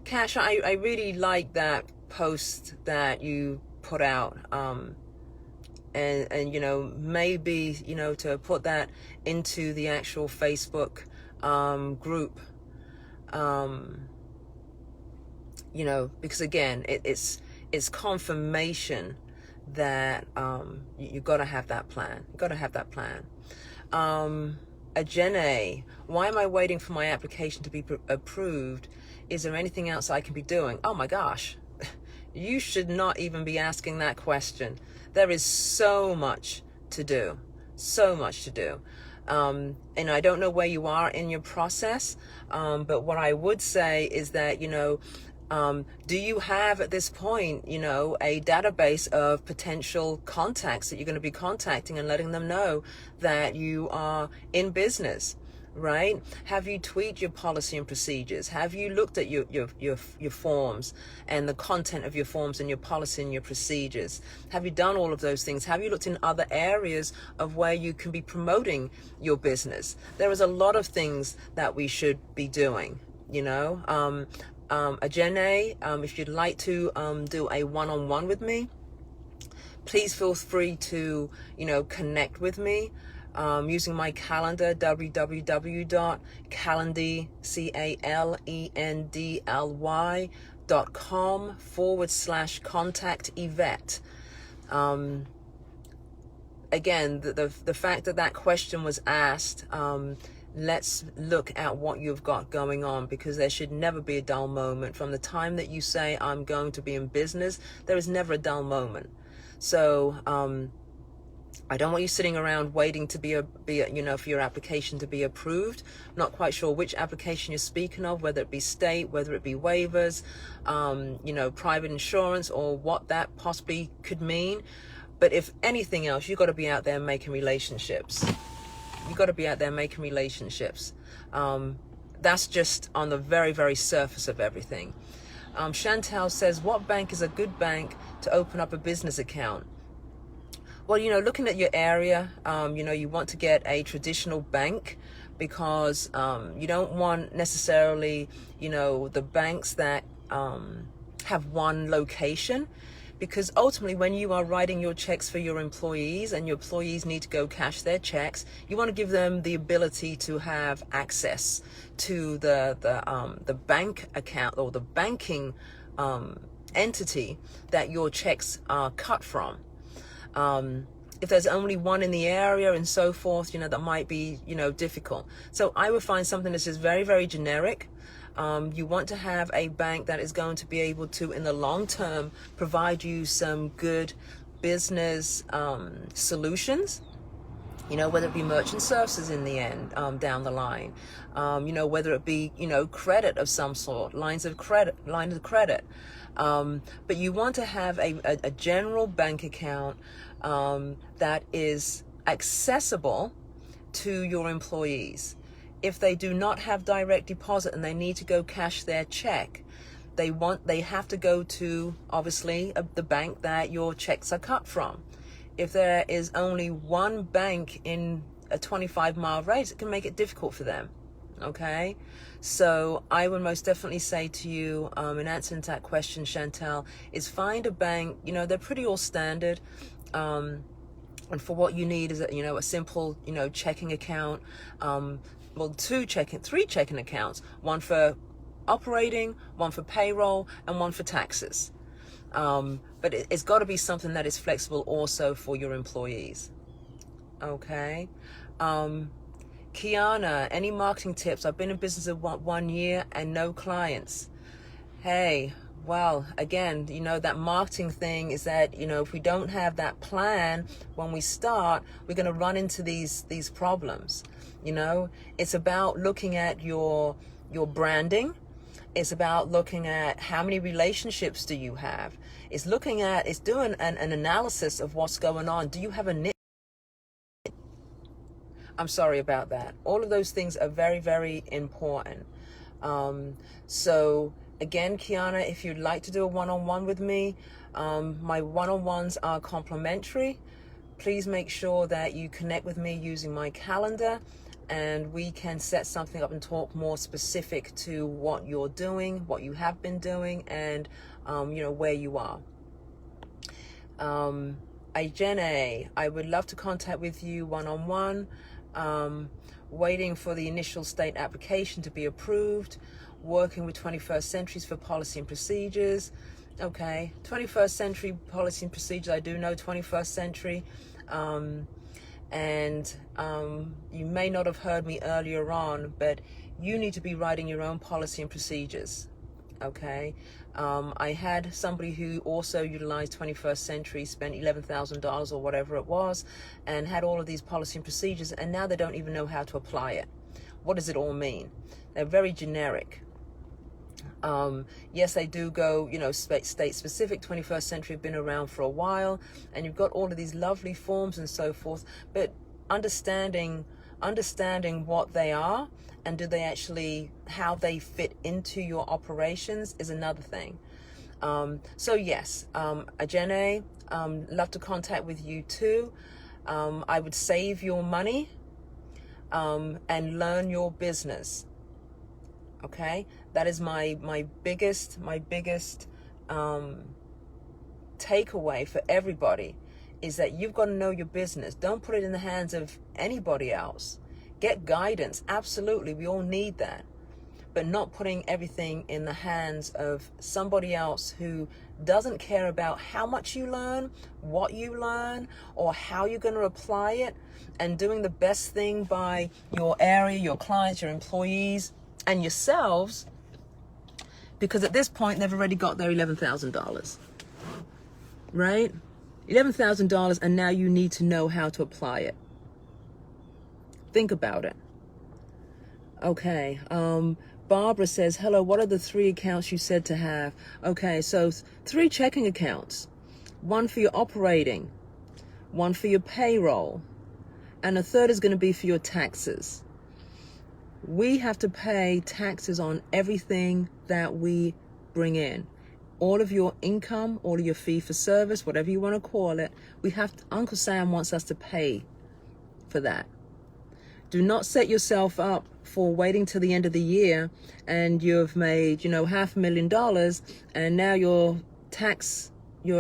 Cash, I really like that post that you put out. And maybe, to put that into the actual Facebook group, because again, it's confirmation that you got to have that plan. You got to have that plan. Ajene, why am I waiting for my application to be approved? Is there anything else I can be doing? Oh my gosh, you should not even be asking that question. There is so much to do, so much to do. And I don't know where you are in your process, but what I would say is that, do you have at this point, a database of potential contacts that you're going to be contacting and letting them know that you are in business, right? Have you tweaked your policy and procedures? Have you looked at your forms and the content of your forms and your policy and your procedures? Have you done all of those things? Have you looked in other areas of where you can be promoting your business? There is a lot of things that we should be doing, Ajene, if you'd like to do a one-on-one with me, please feel free to, connect with me using my calendar, www.calendly.com/contact Yvette. Again, the fact that question was asked, let's look at what you've got going on, because there should never be a dull moment. From the time that you say, I'm going to be in business, there is never a dull moment. So I don't want you sitting around waiting to be for your application to be approved. Not quite sure which application you're speaking of, whether it be state, whether it be waivers, private insurance, or what that possibly could mean. But if anything else, you've got to be out there making relationships. You've got to be out there making relationships. That's just on the very, very surface of everything. Chantel says, what bank is a good bank to open up a business account? Well, looking at your area, you want to get a traditional bank, because you don't want necessarily, the banks that have one location. Because ultimately, when you are writing your checks for your employees and your employees need to go cash their checks, you want to give them the ability to have access to the bank account or the banking entity that your checks are cut from. If there's only one in the area and so forth, that might be, difficult. So I would find something that's just very, very generic. You want to have a bank that is going to be able to, in the long term, provide you some good business solutions, whether it be merchant services in the end, down the line, whether it be, credit of some sort, lines of credit. But you want to have a general bank account that is accessible to your employees. If they do not have direct deposit and they need to go cash their check, they have to go to, obviously, the bank that your checks are cut from. If there is only one bank in a 25-mile radius, it can make it difficult for them. Okay, so I would most definitely say to you, in answering to that question, Chantel, is find a bank. They're pretty all standard. And for what you need is a simple, checking account. Three checking accounts, one for operating, one for payroll, and one for taxes. But it's got to be something that is flexible also for your employees. Okay. Kiana, any marketing tips? I've been in business of 1 year and no clients. Hey, well, again, that marketing thing is that, if we don't have that plan when we start, we're going to run into these problems. It's about looking at your branding. It's about looking at how many relationships do you have. It's doing an analysis of what's going on. Do you have a niche? I'm sorry about that. All of those things are very, very important. So again, Kiana, if you'd like to do a one-on-one with me, my one-on-ones are complimentary. Please make sure that you connect with me using my calendar, and we can set something up and talk more specific to what you're doing, what you have been doing, and where you are. Jenny, I would love to contact with you one-on-one. Waiting for the initial state application to be approved. Working with 21st Centuries for policy and procedures. Okay, 21st Century policy and procedures. I do know 21st Century. And you may not have heard me earlier on, but you need to be writing your own policy and procedures. Okay, I had somebody who also utilized 21st Century, spent $11,000 or whatever it was, and had all of these policy and procedures, and now they don't even know how to apply it. What does it all mean? They're very generic. Yes, they do go, state specific. 21st Century have been around for a while, and you've got all of these lovely forms and so forth, but understanding what they are and do they actually, how they fit into your operations is another thing. So yes, Ajene, love to contact with you too. I would save your money and learn your business. Okay, that is my biggest takeaway for everybody is that you've got to know your business. Don't put it in the hands of anybody else. Get guidance. Absolutely. We all need that. But not putting everything in the hands of somebody else who doesn't care about how much you learn, what you learn, or how you're going to apply it, and doing the best thing by your area, your clients, your employees, and yourselves, because at this point they've already got their $11,000, right? $11,000, and now you need to know how to apply it. Think about it. Okay, Barbara says, hello, what are the 3 accounts you said to have? Okay, so 3 checking accounts. 1 for your operating, 1 for your payroll, and a 3rd is going to be for your taxes. We have to pay taxes on everything that we bring in. All of your income, all of your fee for service, whatever you want to call it, Uncle Sam wants us to pay for that. Do not set yourself up for waiting till the end of the year and you've made, $500,000, and now your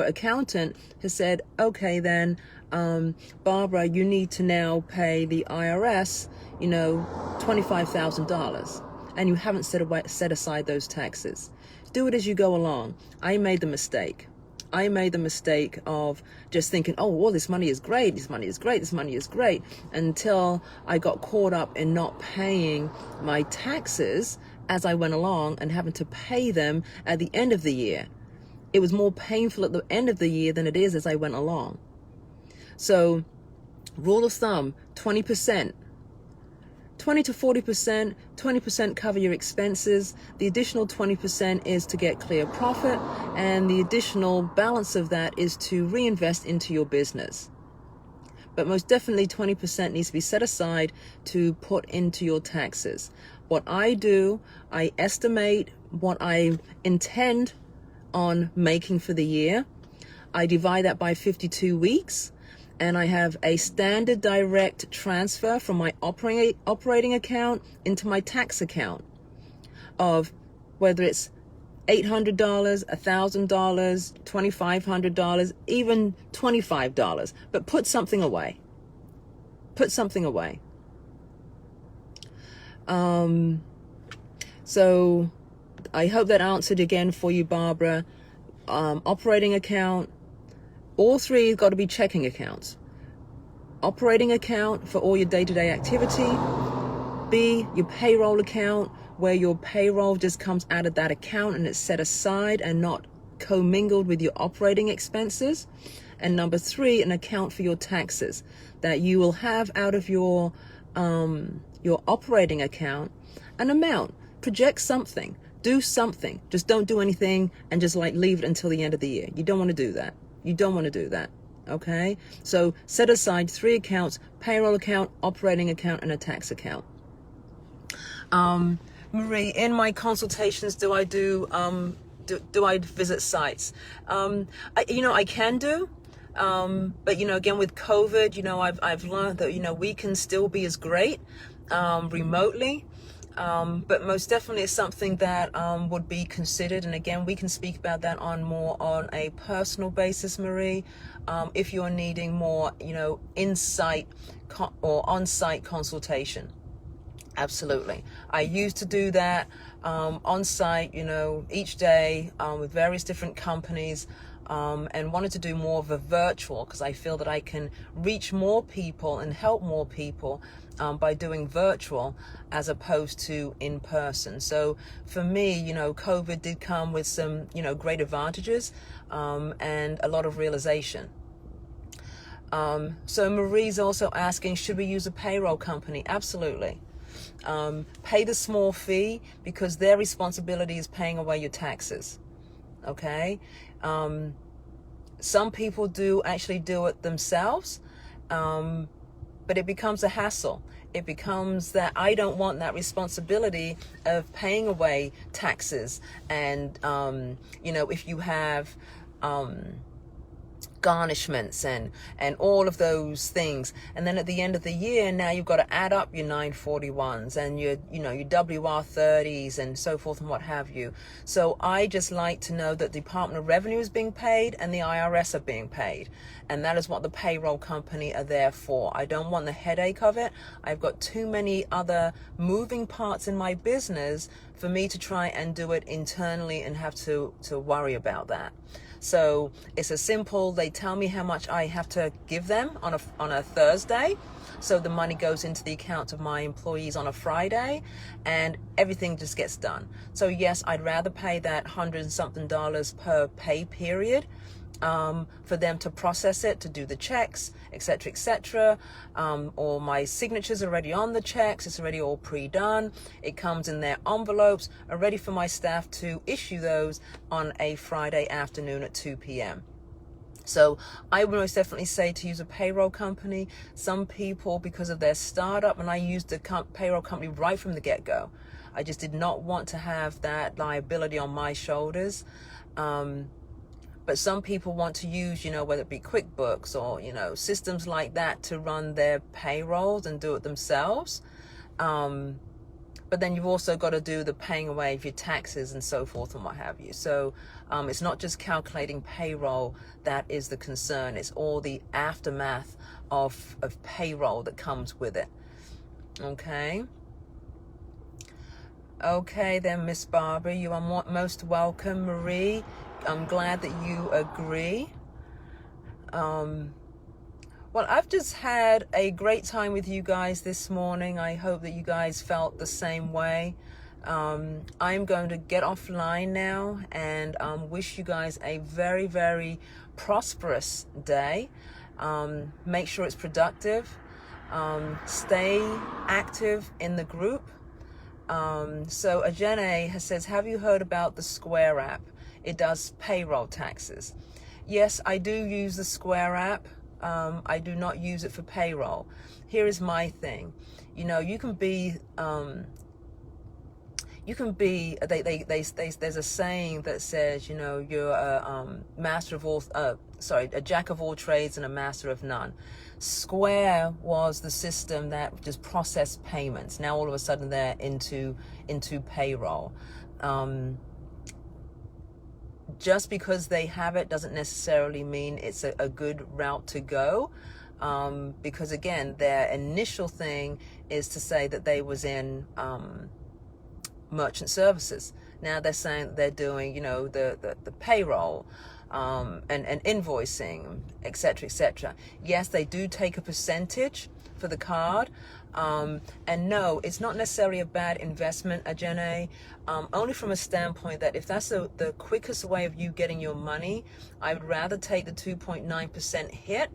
accountant has said, okay, then, Barbara, you need to now pay the IRS, $25,000, and you haven't set aside those taxes. Do it as you go along. I made the mistake of just thinking, oh, this money is great, this money is great, this money is great, until I got caught up in not paying my taxes as I went along and having to pay them at the end of the year. It was more painful at the end of the year than it is as I went along. So, rule of thumb, 20%. 20 to 40%, 20% cover your expenses. The additional 20% is to get clear profit, and the additional balance of that is to reinvest into your business. But most definitely 20% needs to be set aside to put into your taxes. What I do, I estimate what I intend on making for the year. I divide that by 52 weeks. And I have a standard direct transfer from my operating account into my tax account of whether it's $800, $1,000, $2,500, even $25. But put something away. Put something away. So I hope that answered again for you, Barbara. Operating account. All 3 got to be checking accounts. Operating account for all your day-to-day activity. B, your payroll account, where your payroll just comes out of that account and it's set aside and not commingled with your operating expenses. And number 3, an account for your taxes that you will have out of your operating account an amount. Project something. Do something. Just don't do anything and just leave it until the end of the year. You don't want to do that. You don't want to do that, okay? So set aside 3 accounts: payroll account, operating account, and a tax account. Marie, in my consultations, do I visit sites? I can do, but again with COVID, I've learned that we can still be as great remotely. But most definitely it's something that would be considered. And again, we can speak about that more on a personal basis, Marie, if you're needing more, insight or on-site consultation. Absolutely. I used to do that on-site, each day with various different companies. And wanted to do more of a virtual because I feel that I can reach more people and help more people by doing virtual as opposed to in person. So for me, COVID did come with some, great advantages and a lot of realization. So Marie's also asking, should we use a payroll company? Absolutely. Pay the small fee because their responsibility is paying away your taxes. Okay. Some people do actually do it themselves, but it becomes a hassle. It becomes that I don't want that responsibility of paying away taxes. And, if you have, garnishments and all of those things. And then at the end of the year, now you've got to add up your 941s and your WR30s and so forth and what have you. So I just like to know that the Department of Revenue is being paid and the IRS are being paid. And that is what the payroll company are there for. I don't want the headache of it. I've got too many other moving parts in my business for me to try and do it internally and have to worry about that. So it's a simple, they tell me how much I have to give them on a Thursday. So the money goes into the account of my employees on a Friday and everything just gets done. So yes, I'd rather pay that $100 and something per pay period for them to process it, to do the checks, etc., etc. Or my signature's already on the checks, it's already all pre-done. It comes in their envelopes, are ready for my staff to issue those on a Friday afternoon at 2 p.m. So I would most definitely say to use a payroll company. Some people, because of their startup, and I used the payroll company right from the get-go. I just did not want to have that liability on my shoulders. But some people want to use, whether it be QuickBooks or, systems like that to run their payrolls and do it themselves. But then you've also got to do the paying away of your taxes and so forth and what have you. So it's not just calculating payroll that is the concern. It's all the aftermath of payroll that comes with it. Okay. Okay then, Miss Barbara, you are most welcome. Marie, I'm glad that you agree. Well, I've just had a great time with you guys this morning. I hope that you guys felt the same way. I'm going to get offline now and wish you guys a very, very prosperous day. Make sure it's productive. Stay active in the group. So Ajene says, have you heard about the Square app? It does payroll taxes. Yes, I do use the Square app. I do not use it for payroll. Here is my thing. You can be, there's a saying that says, you're a master of all, a jack of all trades and a master of none. Square was the system that just processed payments. Now all of a sudden they're into payroll. Just because they have it doesn't necessarily mean it's a good route to go. Because again, their initial thing is to say that they was in merchant services. Now they're saying they're doing, the payroll, and invoicing, etc., etc. Yes, they do take a percentage for the card. And no, it's not necessarily a bad investment, Ajene, only from a standpoint that if that's the quickest way of you getting your money, I would rather take the 2.9% hit.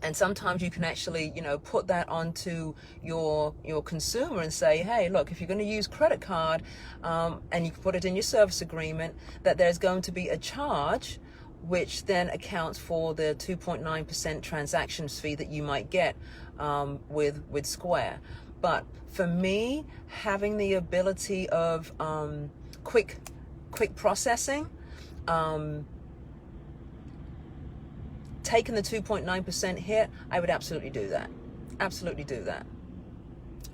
And sometimes you can actually, put that onto your consumer and say, hey, look, if you're going to use credit card, and you can put it in your service agreement, that there's going to be a charge, which then accounts for the 2.9% transactions fee that you might get with Square. But for me, having the ability of quick processing, taking the 2.9% hit, I would absolutely do that. Absolutely do that.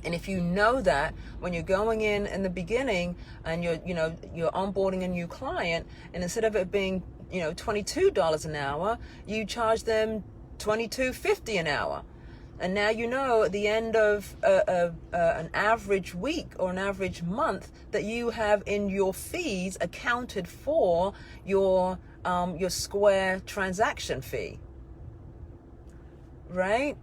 And if you know that when you're going in the beginning and you're onboarding a new client, and instead of it being $22 an hour, you charge them $22.50 an hour. And now at the end of an average week or an average month that you have in your fees accounted for your Square transaction fee, right?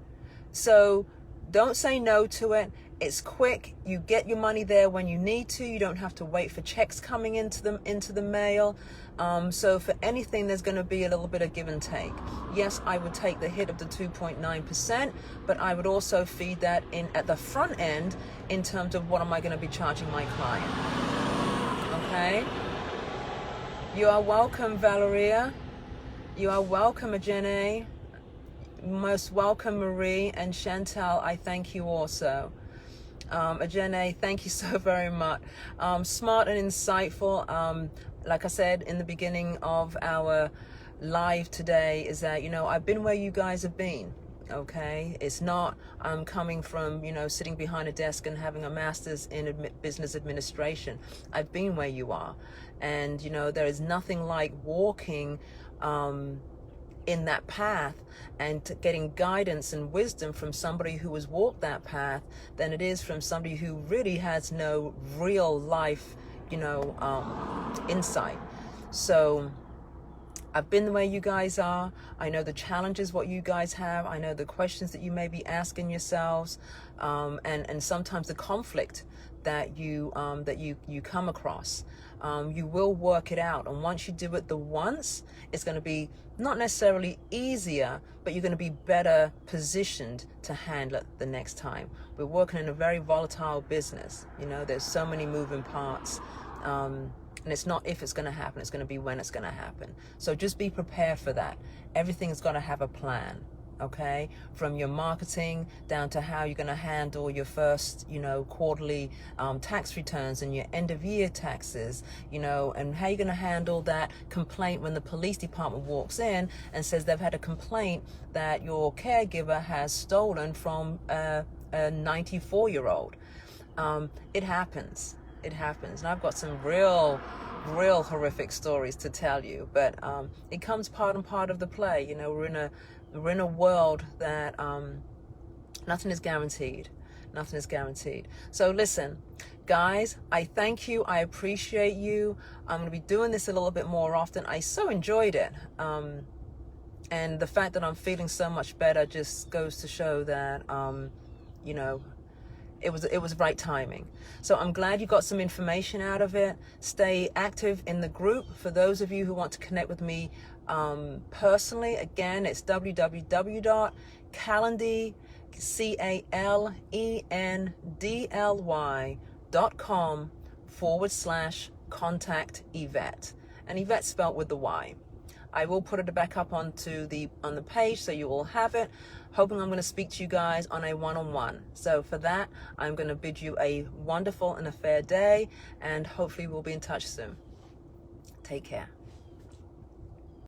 So don't say no to it. It's quick. You get your money there when you need to. You don't have to wait for checks coming into the mail. So for anything, there's going to be a little bit of give and take. Yes, I would take the hit of the 2.9%, but I would also feed that in at the front end in terms of what am I going to be charging my client. Okay? You are welcome, Valeria. You are welcome, Ajene. Most welcome, Marie and Chantal. I thank you also. Ajene, thank you so very much. Smart and insightful. Like I said in the beginning of our live today is that, you know, I've been where you guys have been. Okay, it's not I'm coming from, you know, sitting behind a desk and having a master's in business administration. I've been where you are, and you know, there is nothing like walking in that path and getting guidance and wisdom from somebody who has walked that path than it is from somebody who really has no real life, you know, insight. So I've been the way you guys are. I know the challenges what you guys have. I know the questions that you may be asking yourselves, and sometimes the conflict that you come across. You will work it out, and once you do it the once, it's going to be not necessarily easier, but you're going to be better positioned to handle it the next time. We're working in a very volatile business. You know, there's so many moving parts. And it's not if it's going to happen, it's going to be when it's going to happen. So just be prepared for that. Everything's got to have a plan, okay? From your marketing down to how you're going to handle your first, you know, quarterly tax returns and your end of year taxes, you know, and how you're going to handle that complaint when the police department walks in and says they've had a complaint that your caregiver has stolen from a 94-year-old. It happens. It happens, and I've got some real horrific stories to tell you, but it comes part of the play. You know, we're in a world that nothing is guaranteed. Nothing is guaranteed. So listen, guys, I thank you. I appreciate you. I'm going to be doing this a little bit more often. I so enjoyed it, and the fact that I'm feeling so much better just goes to show that you know, it was right timing. So I'm glad you got some information out of it. Stay active in the group. For those of you who want to connect with me personally, again, it's www.calendly.com/contact Yvette. And Yvette spelled with the Y. I will put it back up on the page so you all have it. Hoping I'm going to speak to you guys on a one-on-one. So for that, I'm going to bid you a wonderful and a fair day, and hopefully we'll be in touch soon. Take care.